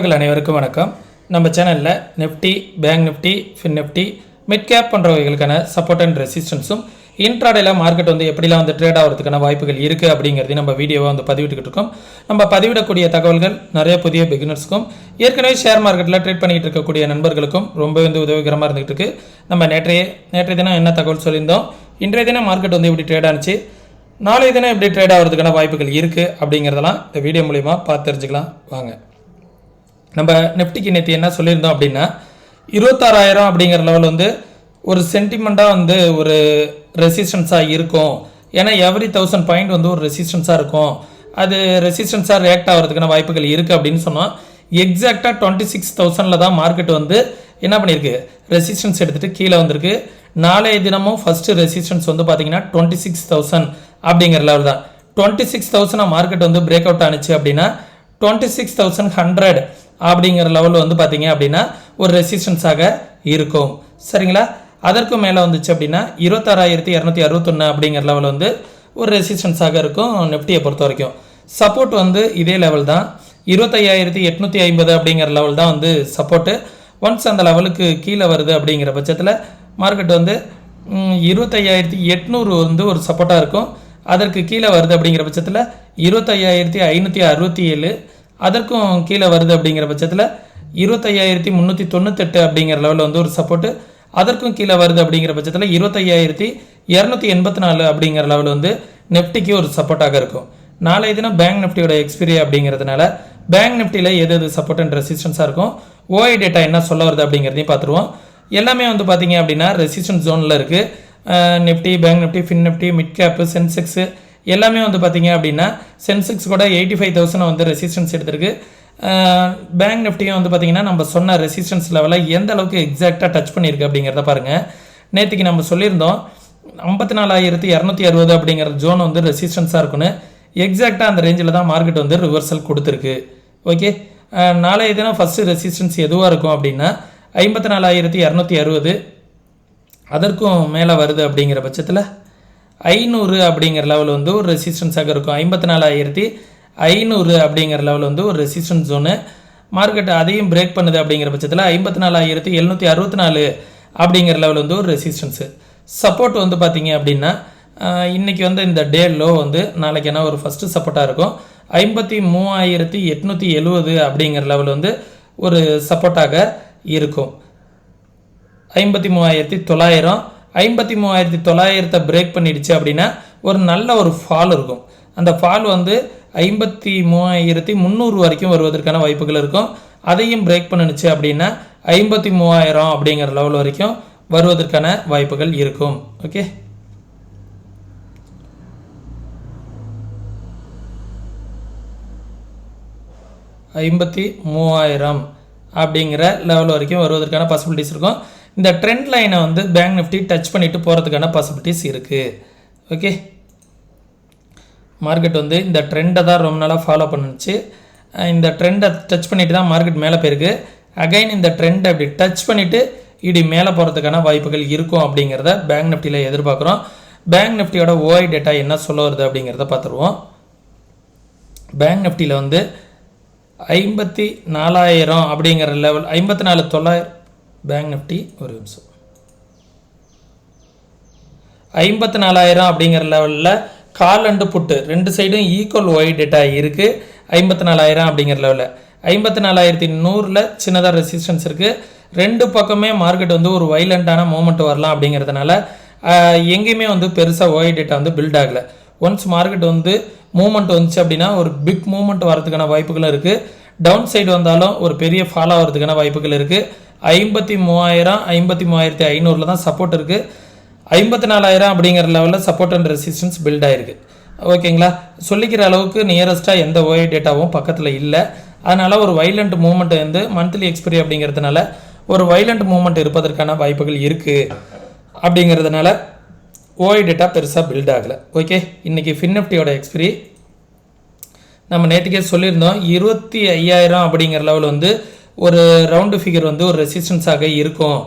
அனைவருக்கும் வணக்கம். நம்ம சேனலில் Nifty, bank Nifty, fin Nifty, mid cap போன்ற வகைகளுக்கான சப்போர்ட் அண்ட் ரெசிஸ்டன்ஸும் இன்ட்ராடேல மார்க்கெட் எப்படிலாம் ட்ரேட் ஆகிறதுக்கான வாய்ப்புகள் இருக்குது அப்படிங்கிறதையும் நம்ம வீடியோவை பதிவிட்டுக்கிட்டு இருக்கோம். நம்ம பதிவிடக்கூடிய தகவல்கள் நிறைய புதிய பிகினர்ஸ்க்கும் ஏற்கனவே ஷேர் மார்க்கெட்டில் ட்ரேட் பண்ணிகிட்டு இருக்கக்கூடிய நண்பர்களுக்கும் ரொம்ப உதவிகரமாக இருந்துகிட்டு இருக்குது. நம்ம நேற்றைய தினம் என்ன தகவல் சொல்லியிருந்தோம், இன்றைய தினம் மார்க்கெட் எப்படி ட்ரேட் ஆனிச்சு, நாளைய தினம் எப்படி ட்ரேட் ஆகிறதுக்கான வாய்ப்புகள் இருக்குது அப்படிங்கிறதெல்லாம் இந்த வீடியோ மூலிமா பார்த்து தெரிஞ்சுக்கலாம் வாங்க. நம்ம நிஃப்டிக்கு நேற்று என்ன சொல்லியிருந்தோம் அப்படின்னா 26,000 அப்படிங்கிற லெவல் ஒரு சென்டிமெண்ட்டாக ஒரு ரெசிஸ்டன்ஸாக இருக்கும். ஏன்னா எவ்ரி 1000 பாயிண்ட் ஒரு ரெசிஸ்டன்ஸாக இருக்கும். அது ரெசிஸ்டன்ஸாக ரியாக்ட் ஆகிறதுக்கான வாய்ப்புகள் இருக்குது அப்படின்னு சொன்னால் எக்ஸாக்டாக 26,000 தான் மார்க்கெட் என்ன பண்ணியிருக்கு, ரெசிஸ்டன்ஸ் எடுத்துகிட்டு கீழே வந்திருக்கு. நாளைய தினமும் ஃபஸ்ட்டு ரெசிஸ்டன்ஸ் பார்த்தீங்கன்னா 26,000 அப்படிங்கிற லெவல் தான். 26,000 மார்க்கெட் பிரேக் அவுட் ஆனிச்சு அப்படின்னா 26,100 அப்படிங்கிற லெவல் பார்த்தீங்க அப்படின்னா ஒரு ரெசிஸ்டன்ஸாக இருக்கும். சரிங்களா? அதற்கும் மேலே வந்துச்சு அப்படின்னா 26,261 அப்படிங்கிற லெவல் ஒரு ரெசிஸ்டன்ஸாக இருக்கும். நிஃப்டியை பொறுத்த வரைக்கும் சப்போர்ட் இதே லெவல் தான். 25,850 அப்படிங்கிற லெவல் தான் சப்போர்ட்டு. ஒன்ஸ் அந்த லெவலுக்கு கீழே வருது அப்படிங்கிற பட்சத்தில் மார்க்கெட் 25,800 ஒரு சப்போர்ட்டாக இருக்கும். அதற்கு கீழே வருது அப்படிங்கிற பட்சத்தில் 25,567, அதற்கும் கீழே வருது அப்படிங்கிற பட்சத்தில் 25,398 அப்படிங்கிற லெவலில் ஒரு சப்போர்ட்டு. அதற்கும் கீழே வருது அப்படிங்கிற பட்சத்தில் 25,284 அப்படிங்கிற லெவல் நிஃப்டிக்கு ஒரு சப்போர்ட்டாக இருக்கும். நாளைய தினம் பேங்க் நிஃப்டியோட எக்ஸ்பீரி அப்படிங்கிறதுனால பேங்க் நிஃப்டியில் எது சப்போர்ட் அண்ட் ரெசிஸ்டன்ஸாக இருக்கும், ஓஐ டேட்டா என்ன சொல்ல வருது அப்படிங்கிறதையும் பார்த்துருவோம். எல்லாமே பார்த்தீங்க அப்படின்னா ரெசிஸ்டன்ஸ் ஜோனில் இருக்குது. Nifty, bank Nifty, fin Nifty, mid gap, Sensex எல்லாமே பார்த்தீங்க அப்படின்னா சென்செக்ஸ் கூட 85,000 ரெசிஸ்டன்ஸ் எடுத்திருக்கு. பேங்க் நிஃப்டியும் பார்த்தீங்கன்னா நம்ம சொன்ன ரெசிஸ்டன்ஸ் லெவலில் எந்த அளவுக்கு எக்ஸாக்டாக டச் பண்ணியிருக்கு அப்படிங்கிறத பாருங்கள். நேற்றுக்கு நம்ம சொல்லியிருந்தோம் 54,260 அப்படிங்கிற ஜோன் ரெசிஸ்டன்ஸாக இருக்குன்னு. எக்ஸாக்டாக அந்த ரேஞ்சில் தான் மார்க்கெட் ரிவர்சல் கொடுத்துருக்கு. ஓகே, நாளைய தினம் ஃபஸ்ட்டு ரெசிஸ்டன்ஸ் எதுவாக இருக்கும் அப்படின்னா 54,260, அதற்கும் மேலே வருது அப்படிங்கிற பட்சத்தில் 500 அப்படிங்கிற லெவல் ஒரு ரெசிஸ்டன்ஸாக இருக்கும். 54,500 அப்படிங்கிற லெவல் ஒரு ரெசிஸ்டன்ஸ் ஜோனு. மார்க்கெட் அதையும் பிரேக் பண்ணுது அப்படிங்கிற பட்சத்தில் 54,764 அப்படிங்கிற லெவல் ஒரு ரெசிஸ்டன்ஸு. சப்போர்ட் பார்த்தீங்க அப்படின்னா இன்றைக்கி இந்த டே லோ நாளைக்கு என்ன ஒரு ஃபஸ்ட்டு சப்போர்ட்டாக இருக்கும். 53,870 அப்படிங்கிற லெவல் ஒரு சப்போர்ட்டாக இருக்கும். 53,900, 53,900 பிரேக் பண்ணிடுச்சு அப்படின்னா ஒரு நல்ல ஒரு ஃபால் இருக்கும். அந்த ஃபால் 53,300 வரைக்கும் வருவதற்கான வாய்ப்புகள் இருக்கும். அதையும் பிரேக் பண்ணிடுச்சு அப்படின்னா 53,000 அப்படிங்கிற லெவல் வரைக்கும் வருவதற்கான வாய்ப்புகள் இருக்கும். ஓகே, $53,000 அப்படிங்கிற லெவல் வரைக்கும் வருவதற்கான பாசிபிலிட்டிஸ் இருக்கும். இந்த ட்ரெண்ட் லைனை பேங்க் நிஃப்டி டச் பண்ணிவிட்டு போகிறதுக்கான பாசிபிலிட்டிஸ் இருக்குது. ஓகே, மார்க்கெட் இந்த ட்ரெண்டை தான் ரொம்ப நாளாக ஃபாலோ பண்ணுச்சு. இந்த ட்ரெண்டை டச் பண்ணிவிட்டு தான் மார்க்கெட் மேலே போயிருக்கு. அகைன் இந்த ட்ரெண்டை அப்படி டச் பண்ணிவிட்டு இப்படி மேலே போகிறதுக்கான வாய்ப்புகள் இருக்கும் அப்படிங்கிறத பேங்க் நிஃப்டியில் எதிர்பார்க்குறோம். பேங்க் நிஃப்டியோட ஓஐ டேட்டா என்ன சொல்ல வருது அப்படிங்கிறத பார்த்துருவோம். பேங்க் நிஃப்டியில் 54,000 அப்படிங்கிற லெவல், 54,900 பேங்க் நிஃப்டி ஒரு நிமிஷம் 54,000 அப்படிங்கிற லெவலில் கால் அண்டு புட்டு ரெண்டு சைடும் ஈக்குவல் ஒய் டேட்டா இருக்குது. 54,000 அப்படிங்கிற லெவலில் 54,100 சின்னதாக ரெசிஸ்டன்ஸ் இருக்குது. ரெண்டு பக்கமே மார்க்கெட் ஒரு வைலண்ட்டான மூமெண்ட் வரலாம் அப்படிங்கிறதுனால எங்கேயுமே பெருசாக ஒய் டேட்டா பில்ட் ஆகலை. ஒன்ஸ் மார்க்கெட் மூமெண்ட் வந்துச்சு அப்படின்னா ஒரு பிக் மூமெண்ட் வரதுக்கான வாய்ப்புகளும் இருக்குது. டவுன் சைடு வந்தாலும் ஒரு பெரிய ஃபாலோ ஆகிறதுக்கான வாய்ப்புகள் இருக்குது. 53,000, 53,500 தான் சப்போர்ட் இருக்குது. 54,000 அப்படிங்கிற லெவலில் சப்போர்ட் அண்ட் ரெசிஸ்டன்ஸ் பில்ட் ஆகிருக்கு. ஓகேங்களா? சொல்லிக்கிற அளவுக்கு நியரஸ்ட்டாக எந்த ஓஐ டேட்டாவும் பக்கத்தில் இல்லை. அதனால் ஒரு வைலண்ட் மூமெண்ட் மந்த்லி எக்ஸ்பைரி அப்படிங்கிறதுனால ஒரு வைலண்ட் மூமெண்ட் இருப்பதற்கான வாய்ப்புகள் இருக்குது. அப்படிங்கிறதுனால ஓஐ டேட்டா பெருசாக பில்ட் ஆகலை. ஓகே, இன்றைக்கி ஃபின் நிஃப்டியோட எக்ஸ்பைரி நம்ம நேற்றுக்கே சொல்லியிருந்தோம் 25,000 அப்படிங்கிற லெவல் ஒரு ரவுண்டு ஃபிகர் ஒரு ரெசிஸ்டன்ஸாக இருக்கும்.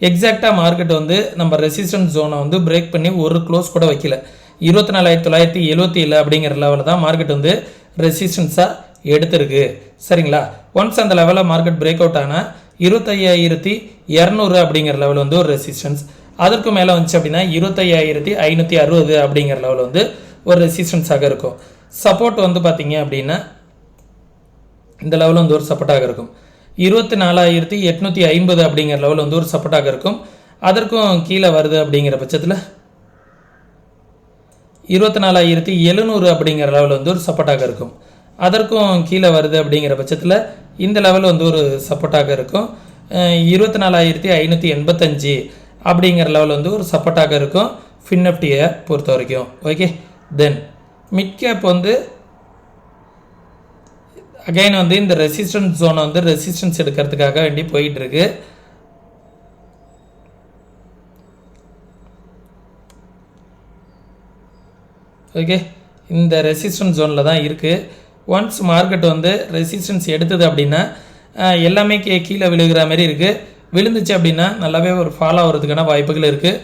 எக்ஸாக்டாக மார்க்கெட் நம்ம ரெசிஸ்டன்ஸ் ஜோனை பிரேக் பண்ணி ஒரு க்ளோஸ் கூட வைக்கல. 24,977 அப்படிங்கிற லெவலில் தான் மார்க்கெட் ரெசிஸ்டன்ஸாக எடுத்திருக்கு. சரிங்களா. ஒன்ஸ் அந்த லெவலில் மார்க்கெட் பிரேக் அவுட் ஆனால் 25,200 அப்படிங்கிற லெவல் வந்து ஒரு ரெசிஸ்டன்ஸ். அதற்கு மேலே வந்துச்சு அப்படின்னா 25,560 அப்படிங்கிற லெவல் வந்து ஒரு ரெசிஸ்டன்ஸாக இருக்கும். சப்போர்ட் வந்து பார்த்தீங்க அப்படின்னா இந்த லெவல் வந்து ஒரு சப்போர்ட்டாக இருக்கும். 24,850 அப்படிங்கிற லெவல் வந்து ஒரு சப்போர்ட்டாக இருக்கும். அதற்கும் கீழே வருது அப்படிங்கிற பட்சத்தில் 24,700 அப்படிங்கிற லெவல் வந்து ஒரு சப்போர்ட்டாக இருக்கும். அதற்கும் கீழே வருது அப்படிங்கிற பட்சத்தில் இந்த லெவல் வந்து ஒரு சப்போர்ட்டாக இருக்கும். 24,585 அப்படிங்கிற லெவல் வந்து ஒரு சப்போர்ட்டாக இருக்கும் ஃபின்னிஃப்டியை பொறுத்த வரைக்கும். ஓகே, தென் மிட் கேப் வந்து அகைன் வந்து இந்த ரெசிஸ்டன்ஸ் ஜோனை வந்து ரெசிஸ்டன்ஸ் எடுக்கிறதுக்காக வேண்டி போயிட்டுருக்கு. ஓகே, இந்த ரெசிஸ்டன்ஸ் ஜோனில் தான் இருக்குது. ஒன்ஸ் மார்க்கெட் வந்து ரெசிஸ்டன்ஸ் எடுத்தது அப்படின்னா எல்லாமே கீழே விழுகிற மாதிரி இருக்குது. விழுந்துச்சு அப்படின்னா நல்லாவே ஒரு ஃபாலோ ஆகிறதுக்கான வாய்ப்புகள் இருக்குது.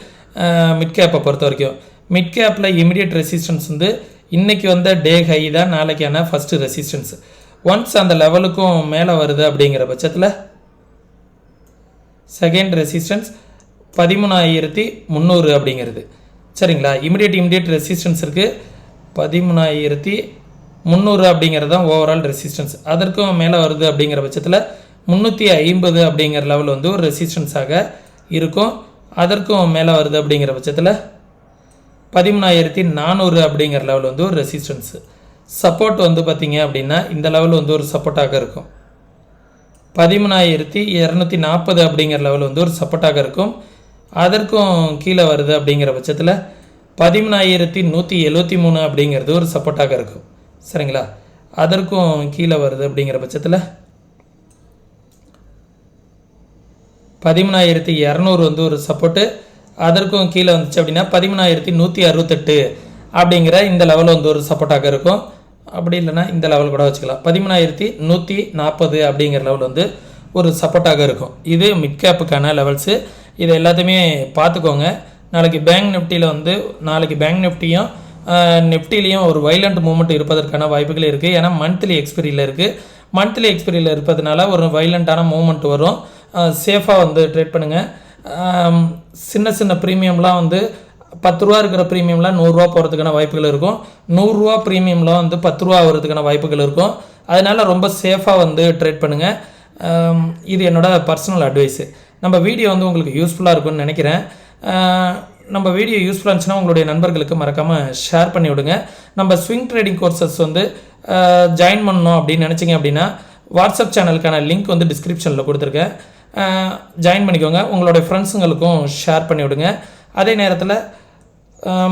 மிட் கேப்பை பொறுத்த வரைக்கும் மிட் கேப்பில் இமிடியட் ரெசிஸ்டன்ஸ் வந்து இன்றைக்கி வந்த டே ஹை தான் நாளைக்கான ஃபஸ்ட்டு ரெசிஸ்டன்ஸ். ஒன்ஸ் அந்த லெவலுக்கும் மேலே வருது அப்படிங்கிற பட்சத்தில் செகண்ட் ரெசிஸ்டன்ஸ் 13,300 அப்படிங்கிறது. சரிங்களா, இமிடியட் ரெசிஸ்டன்ஸ் இருக்குது 13,300 அப்படிங்கிறது தான் ஓவரால் ரெசிஸ்டன்ஸ். அதற்கும் மேலே வருது அப்படிங்கிற பட்சத்தில் 350 அப்படிங்கிற லெவல் வந்து ஒரு ரெசிஸ்டன்ஸாக இருக்கும். அதற்கும் மேலே வருது அப்படிங்கிற பட்சத்தில் 13,400 அப்படிங்கிற லெவல் வந்து ஒரு ரெசிஸ்டன்ஸு. சப்போர்ட் வந்து பார்த்திங்க அப்படின்னா இந்த லெவல் வந்து ஒரு சப்போர்ட்டாக இருக்கும். 13,240 அப்படிங்கிற லெவல் வந்து ஒரு சப்போர்ட்டாக இருக்கும். அதற்கும் கீழே வருது அப்படிங்கிற பட்சத்தில் 13,173 அப்படிங்கிறது ஒரு சப்போர்ட்டாக இருக்கும். சரிங்களா, அதற்கும் கீழே வருது அப்படிங்கிற பட்சத்தில் 13,200 வந்து ஒரு சப்போர்ட்டு. அதற்கும் கீழே வந்துச்சு அப்படின்னா 13,168 அப்படிங்கிற இந்த லெவல் வந்து ஒரு சப்போர்ட்டாக இருக்கும். அப்படி இல்லைன்னா இந்த லெவல் கூட வச்சுக்கலாம். 13,140 அப்படிங்கிற லெவல் வந்து ஒரு சப்போர்ட்டாக இருக்கும். இது மிட் கேப்புக்கான லெவல்ஸு. இதை எல்லாத்தையுமே பார்த்துக்கோங்க. நாளைக்கு பேங்க் நிஃப்டியும் நிஃப்டிலையும் ஒரு வைலண்ட் மூவ்மெண்ட் இருப்பதற்கான வாய்ப்புகள் இருக்குது. ஏன்னா மந்த்லி எக்ஸ்பைரியில் இருக்குது. மந்த்லி எக்ஸ்பைரியில் இருப்பதுனால ஒரு வைலண்ட்டான மூவ்மெண்ட் வரும். சேஃபாக வந்து ட்ரேட் பண்ணுங்கள். சின்ன ப்ரீமியம்லாம் வந்து 10 ரூபா இருக்கிற ப்ரீமியம்லாம் 100 ரூபா போகிறதுக்கான வாய்ப்புகள் இருக்கும். 100 ரூபா ப்ரீமியம்லாம் வந்து 10 ரூபா ஆகிறதுக்கான வாய்ப்புகள் இருக்கும். அதனால் ரொம்ப சேஃபாக வந்து ட்ரேட் பண்ணுங்கள். இது என்னோடய பர்சனல் அட்வைஸு. நம்ம வீடியோ வந்து உங்களுக்கு யூஸ்ஃபுல்லாக இருக்கும்னு நினைக்கிறேன். நம்ம வீடியோ யூஸ்ஃபுல்லாக இருந்துச்சுன்னா உங்களுடைய நண்பர்களுக்கு மறக்காமல் ஷேர் பண்ணி விடுங்க. நம்ம ஸ்விங் ட்ரேடிங் கோர்சஸ் வந்து ஜாயின் பண்ணணும் அப்படின்னு நினச்சிங்க அப்படின்னா வாட்ஸ்அப் சேனலுக்கான லிங்க் வந்து டிஸ்கிரிப்ஷனில் கொடுத்துருக்கேன். ஜாயின் பண்ணிக்கோங்க. உங்களுடைய ஃப்ரெண்ட்ஸுங்களுக்கும் ஷேர் பண்ணி விடுங்க. அதே நேரத்தில்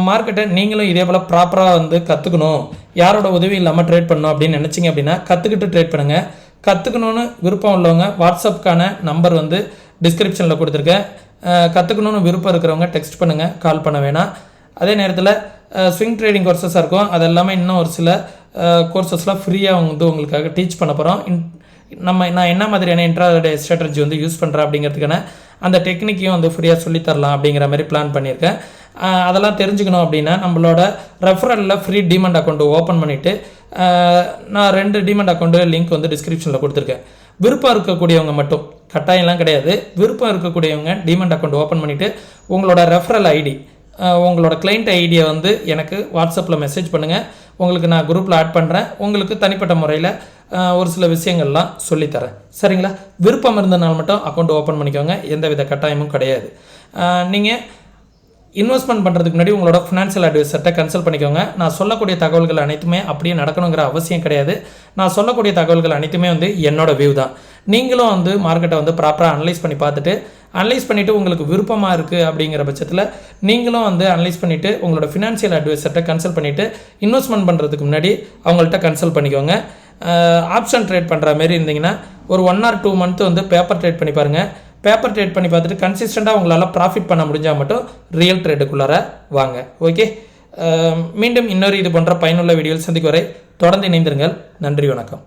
மார்க்கெட்டை நீங்களும் இதே போல் ப்ராப்பராக வந்து கற்றுக்கணும், யாரோட உதவி இல்லாமல் ட்ரேட் பண்ணணும் அப்படின்னு நினச்சிங்க அப்படின்னா கற்றுக்கிட்டு ட்ரேட் பண்ணுங்கள். கற்றுக்கணுன்னு விருப்பம் உள்ளவங்க வாட்ஸ்அப்புக்கான நம்பர் வந்து டிஸ்கிரிப்ஷனில் கொடுத்துருக்கேன். கற்றுக்கணுன்னு விருப்பம் இருக்கிறவங்க டெக்ஸ்ட் பண்ணுங்கள், கால் பண்ண வேணாம். அதே நேரத்தில் ஸ்விங் ட்ரேடிங் கோர்சஸாக இருக்கும். அது எல்லாமே இன்னும் ஒரு சில கோர்சஸ்லாம் ஃப்ரீயாக வந்து உங்களுக்காக டீச் பண்ண போகிறோம். நான் என்ன மாதிரியான இன்ட்ராடே ஸ்ட்ராட்டஜி வந்து யூஸ் பண்ணுறேன் அப்படிங்கிறதுக்கான அந்த டெக்னிக்கையும் வந்து ஃப்ரீயாக சொல்லித்தரலாம் அப்படிங்கிற மாதிரி பிளான் பண்ணியிருக்கேன். அதெல்லாம் தெரிஞ்சுக்கணும் அப்படின்னா நம்மளோட ரெஃபரலில் ஃப்ரீ டிமெண்ட் அக்கௌண்ட் ஓப்பன் பண்ணிவிட்டு நான் 2 டிமெண்ட் அக்கௌண்ட்டு லிங்க் வந்து டிஸ்கிரிப்ஷனில் கொடுத்துருக்கேன். விருப்பம் இருக்கக்கூடியவங்க மட்டும், கட்டாயம்லாம் கிடையாது, விருப்பம் இருக்கக்கூடியவங்க டிமெண்ட் அக்கௌண்ட் ஓப்பன் பண்ணிவிட்டு உங்களோட ரெஃபரல் ஐடி, உங்களோட கிளைண்ட் ஐடியை வந்து எனக்கு வாட்ஸ்அப்பில் மெசேஜ் பண்ணுங்கள். உங்களுக்கு நான் குரூப்பில் ஆட் பண்ணுறேன். உங்களுக்கு தனிப்பட்ட முறையில் ஒரு சில விஷயங்கள்லாம் சொல்லித்தரேன். சரிங்களா, விருப்பம் இருந்தனால மட்டும் அக்கௌண்ட் ஓப்பன் பண்ணிக்கோங்க. எந்தவித கட்டாயமும் கிடையாது. நீங்கள் இன்வெஸ்ட்மெண்ட் பண்ணுறதுக்கு முன்னாடி உங்களோட ஃபினான்ஷியல் அட்வைசர்கிட்ட கன்சல்ட் பண்ணிக்கோங்க. நான் சொல்லக்கூடிய தகவல்கள் அனைத்துமே அப்படியே நடக்கணுங்கிற அவசியம் கிடையாது. நான் சொல்லக்கூடிய தகவல்கள் அனைத்துமே வந்து என்னோட வியூ தான். நீங்களும் வந்து மார்க்கெட்டை வந்து ப்ராப்பராக அனலைஸ் பண்ணிவிட்டு உங்களுக்கு விருப்பமாக இருக்குது அப்படிங்கிற பட்சத்தில் நீங்களும் வந்து அனலைஸ் பண்ணிவிட்டு உங்களோட ஃபினான்ஷியல் அட்வைசர்கிட்ட கன்சல்ட் பண்ணிவிட்டு இன்வெஸ்ட்மெண்ட் பண்ணுறதுக்கு முன்னாடி அவங்கள்ட்ட கன்சல்ட் பண்ணிக்கோங்க. ஆப்ஷன் ட்ரேட் பண்ணுற மாதிரி இருந்தீங்கன்னா ஒரு 1 or 2 month வந்து பேப்பர் ட்ரேட் பண்ணி பாருங்கள். பேப்பர் ட்ரேட் பண்ணி பார்த்துட்டு கன்சிஸ்டண்ட்டாக உங்களால் ப்ராஃபிட் பண்ண முடிஞ்சால் மட்டும் ரியல் ட்ரேடுக்குள்ளார வாங்க. ஓகே, மீண்டும் இன்னொரு இது போன்ற பயனுள்ள வீடியோவில் சந்திக்கும் வரை தொடர்ந்து இணைந்திருங்கள். நன்றி, வணக்கம்.